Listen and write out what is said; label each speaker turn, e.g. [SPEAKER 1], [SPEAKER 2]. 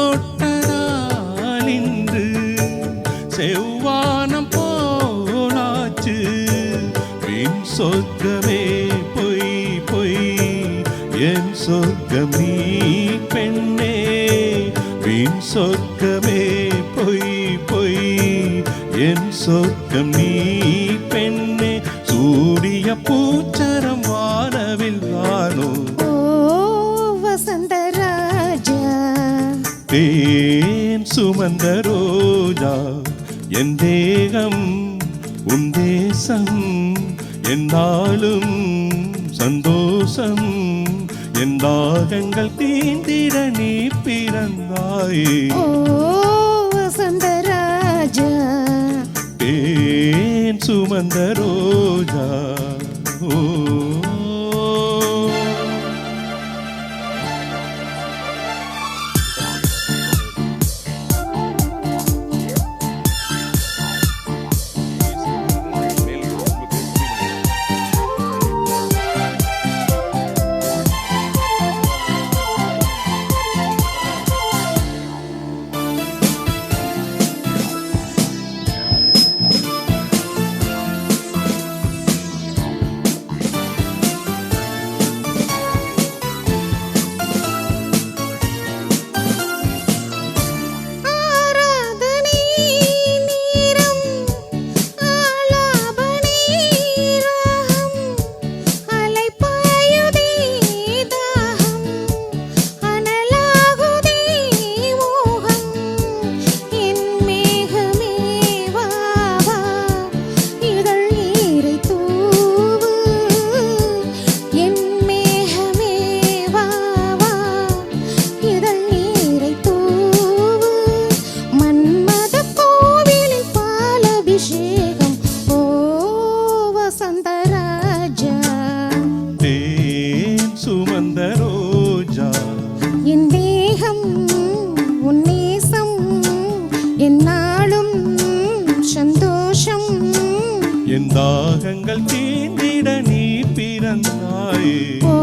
[SPEAKER 1] தொட்டதால் இன்று செவ்வானம் போனாச்சு. என் சொர்க்கமே பொய் பொய், என் சொர்க்கம் நீ பெண்ணே. என் சொர்க்கமே பொய் பொய், என் சொர்க்கம் நீ பெண்ணே. சூரிய பூச்சரம் வானவில் வானோ
[SPEAKER 2] வசந்தராஜா.
[SPEAKER 1] தேன் சுமந்த ரோஜா என் தேகம் உன் தேசம். என்னாலும் சந்தோஷம், என் தாகங்கள் தீந்திட நீ பிறந்தாயே.
[SPEAKER 2] ஓ வசந்தராஜா.
[SPEAKER 1] தேன் சுமந்த ரோஜா. ஓ என் தாகங்கள் தீண்டிட நீ பிறந்தாயே.
[SPEAKER 2] ஓ